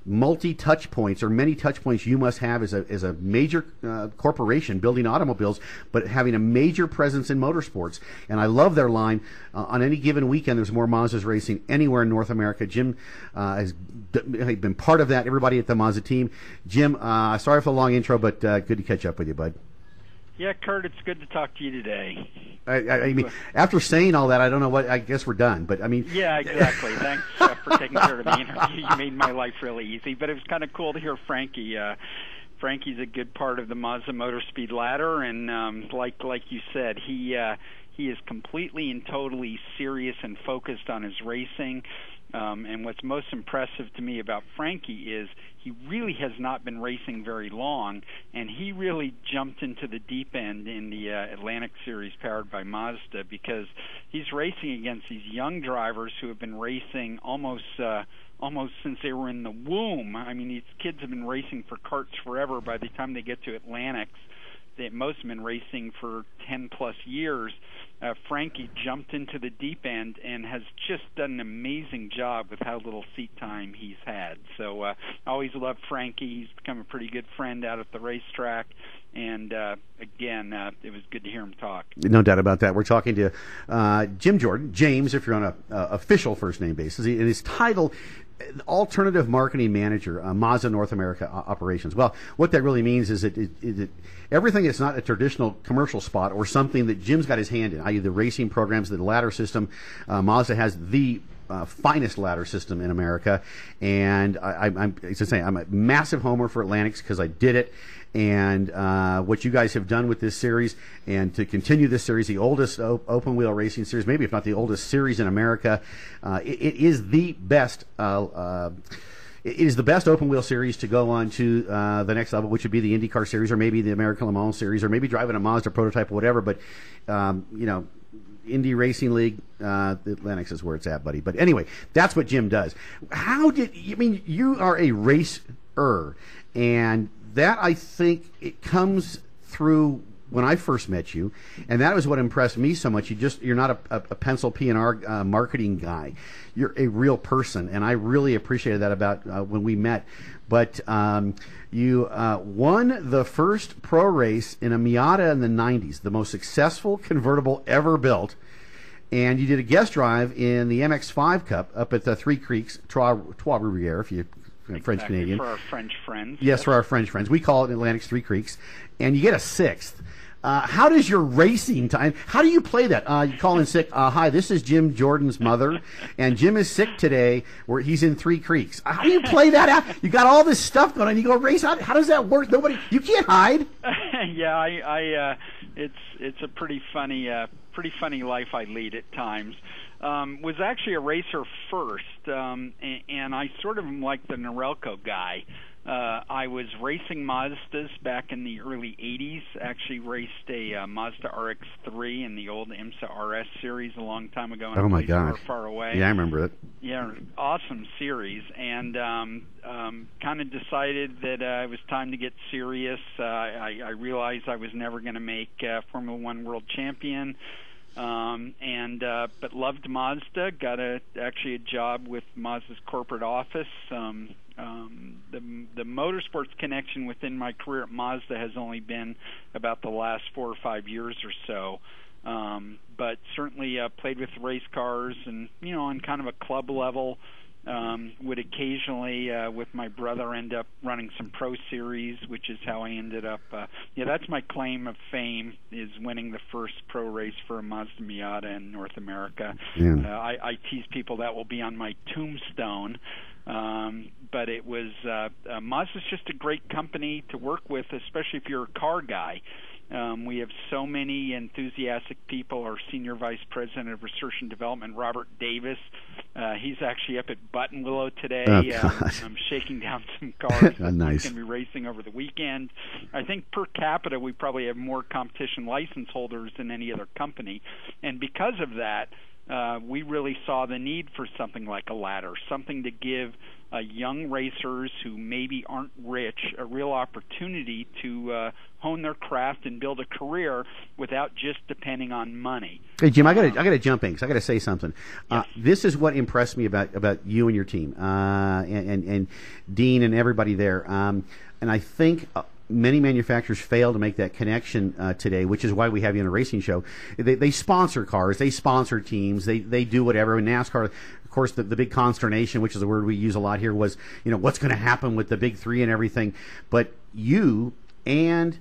multi-touch points or many touch points you must have as a major corporation building automobiles, but having a major presence in motorsports. And I love their line. On any given weekend, there's more Mazdas racing anywhere in North America. Jim has been part of that. Everybody at the Mazda team. Jim, sorry for the long intro, but good to catch up with you, bud. Yeah, Kurt, it's good to talk to you today. I mean, after saying all that, I don't know what. I guess we're done. But I mean, yeah, exactly. Thanks for taking care of the interview. You made my life really easy. But it was kind of cool to hear Frankie. Frankie's a good part of the Mazda Motor Speed ladder, and like you said, he is completely and totally serious and focused on his racing. And what's most impressive to me about Frankie is he really has not been racing very long, and he really jumped into the deep end in the Atlantic Series powered by Mazda, because he's racing against these young drivers who have been racing almost since they were in the womb. I mean, these kids have been racing for karts forever. By the time they get to Atlantics, most have been racing for 10-plus years. Frankie jumped into the deep end and has just done an amazing job with how little seat time he's had. So I always loved Frankie. He's become a pretty good friend out at the racetrack. And, again, it was good to hear him talk. No doubt about that. We're talking to Jim Jordan, James, if you're on an official first-name basis. And his title, Alternative Marketing Manager, Mazda North America Operations. Well, what that really means is that everything that's not a traditional commercial spot or something that Jim's got his hand in, i.e. the racing programs, the ladder system. Mazda has the finest ladder system in America, and I'm a massive homer for Atlantics because I did it. And what you guys have done with this series, and to continue this series, the oldest open wheel racing series, maybe if not the oldest series in America, it is the best. It is the best open wheel series to go on to the next level, which would be the IndyCar series, or maybe the American Le Mans series, or maybe driving a Mazda prototype or whatever. But Indy Racing League, the Atlantics is where it's at, buddy. But anyway, that's what Jim does. You are a racer, and that, I think, it comes through when I first met you, and that was what impressed me so much. You're not a pencil P&R marketing guy. You're a real person, and I really appreciated that about when we met. But you won the first pro race in a Miata in the 90s, the most successful convertible ever built, and you did a guest drive in the MX-5 Cup up at the Three Creeks, Trois-Rivières, if you French Canadian. For our French friends. Yes, for our French friends. We call it Atlantic's Three Creeks. And you get a sixth. How does your racing time, how do you play that? You call in sick, hi, this is Jim Jordan's mother, and Jim is sick today, where he's in Three Creeks. How do you play that out? You got all this stuff going on, you go race out. How does that work? You can't hide. Yeah, it's a pretty funny life I lead at times. Was actually a racer first, and I sort of am like the Norelco guy. I was racing Mazdas back in the early 80s, actually raced a Mazda RX-3 in the old IMSA RS series a long time ago. Oh, my gosh. Far away. Yeah, I remember it. Yeah, awesome series. And kind of decided that it was time to get serious. I realized I was never going to make Formula One World Champion. But loved Mazda, got actually a job with Mazda's corporate office. The motorsports connection within my career at Mazda has only been about the last 4 or 5 years or so. But certainly played with race cars and, on kind of a club level. Would occasionally, with my brother, end up running some pro series, which is how I ended up. That's my claim of fame, is winning the first pro race for a Mazda Miata in North America. Yeah. I tease people that will be on my tombstone. But it was Mazda's just a great company to work with, especially if you're a car guy. We have so many enthusiastic people. Our Senior Vice President of Research and Development, Robert Davis, he's actually up at Buttonwillow today. I'm shaking down some cars. Nice. He's going to be racing over the weekend. I think per capita we probably have more competition license holders than any other company. And because of that, we really saw the need for something like a ladder, something to give young racers who maybe aren't rich a real opportunity to hone their craft and build a career without just depending on money. Hey Jim, I gotta jump in because I gotta say something. Yes. This is what impressed me about you and your team, and Dean and everybody there. And I think many manufacturers fail to make that connection today, which is why we have you on a racing show. They sponsor cars, they sponsor teams, they do whatever. In NASCAR, of course, the big consternation, which is a word we use a lot here, was what's going to happen with the big three and everything. But you and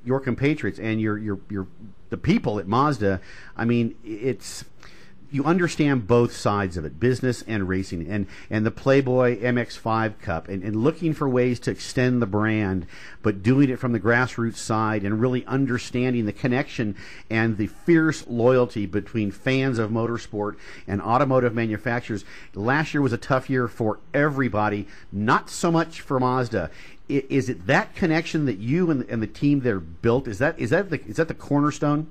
your compatriots and the people at Mazda, I mean, you understand both sides of it, business and racing, and the Playboy MX-5 Cup, and looking for ways to extend the brand, but doing it from the grassroots side and really understanding the connection and the fierce loyalty between fans of motorsport and automotive manufacturers. Last year was a tough year for everybody, not so much for Mazda. Is it that connection that you and the team there built? Is that the cornerstone?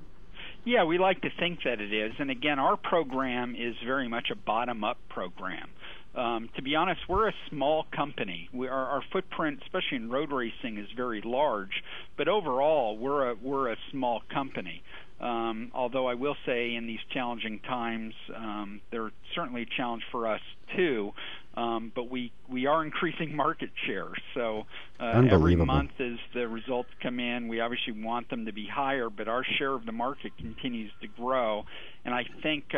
Yeah, we like to think that it is. And again, our program is very much a bottom-up program. To be honest, we're a small company. Our footprint, especially in road racing, is very large. But overall, we're a small company. Although I will say in these challenging times, they're certainly a challenge for us too. But we are increasing market share. So every month as the results come in, we obviously want them to be higher, but our share of the market continues to grow. And I think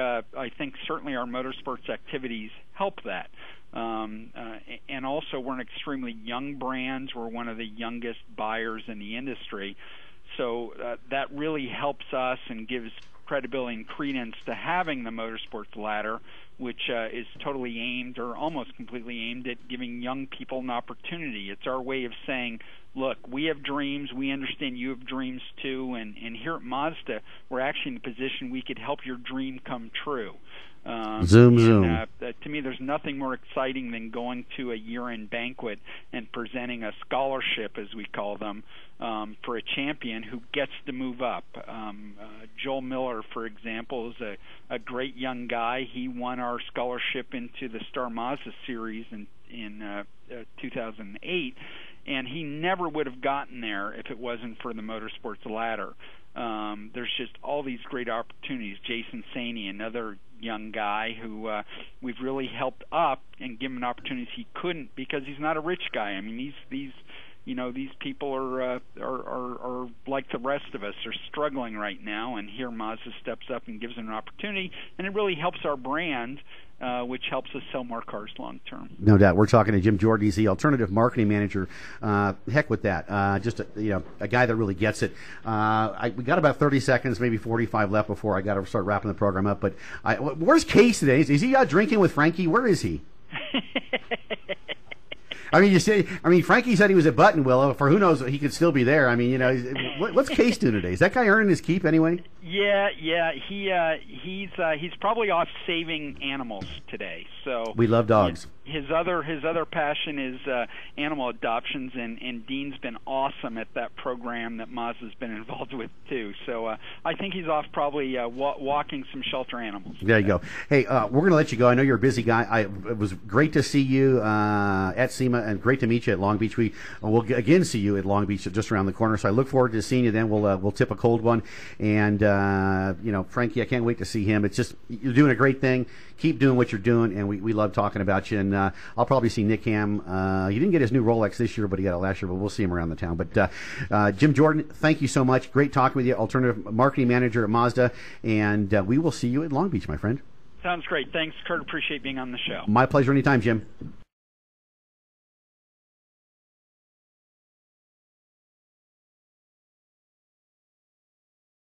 certainly our motorsports activities help that. And also we're an extremely young brand. We're one of the youngest buyers in the industry. So that really helps us and gives credibility and credence to having the motorsports ladder, which is totally aimed or almost completely aimed at giving young people an opportunity. It's our way of saying, look, we have dreams, we understand you have dreams too, and here at Mazda, we're actually in a position we could help your dream come true. Zoom. To me, there's nothing more exciting than going to a year-end banquet and presenting a scholarship, as we call them, for a champion who gets to move up. Joel Miller, for example, is a great young guy. He won our scholarship into the Star Mazda Series in 2008, and he never would have gotten there if it wasn't for the motorsports ladder. There's just all these great opportunities. Jason Saney, another young guy who we've really helped up and given opportunities he couldn't because he's not a rich guy. I mean, these people are like the rest of us. They're struggling right now, and here Mazda steps up and gives them an opportunity, and it really helps our brand, which helps us sell more cars long term. No doubt. We're talking to Jim Jordan. He's the alternative marketing manager. Heck with that. Just a guy that really gets it. We got about 30 seconds, maybe 45 left before I got to start wrapping the program up. But where's Case today? Is he out drinking with Frankie? Where is he? I mean, Frankie said he was at Buttonwillow. For who knows, he could still be there. I mean, what's Case doing today? Is that guy earning his keep anyway? Yeah. He's probably off saving animals today. So we love dogs. His other passion is animal adoptions, and Dean's been awesome at that program that Mazda's been involved with too. So I think he's off probably walking some shelter animals. There you go. Hey, we're going to let you go. I know you're a busy guy. It was great to see you at SEMA, and great to meet you at Long Beach. We'll again see you at Long Beach, just around the corner. So I look forward to seeing you then. We'll tip a cold one, and Frankie, I can't wait to see him. It's just you're doing a great thing. Keep doing what you're doing, and we love talking about you. And I'll probably see Nick Ham. He didn't get his new Rolex this year, but he got it last year. But we'll see him around the town. But Jim Jordan, thank you so much. Great talking with you, alternative marketing manager at Mazda, and we will see you at Long Beach, my friend. Sounds great. Thanks, Kurt. Appreciate being on the show. My pleasure. Anytime, Jim.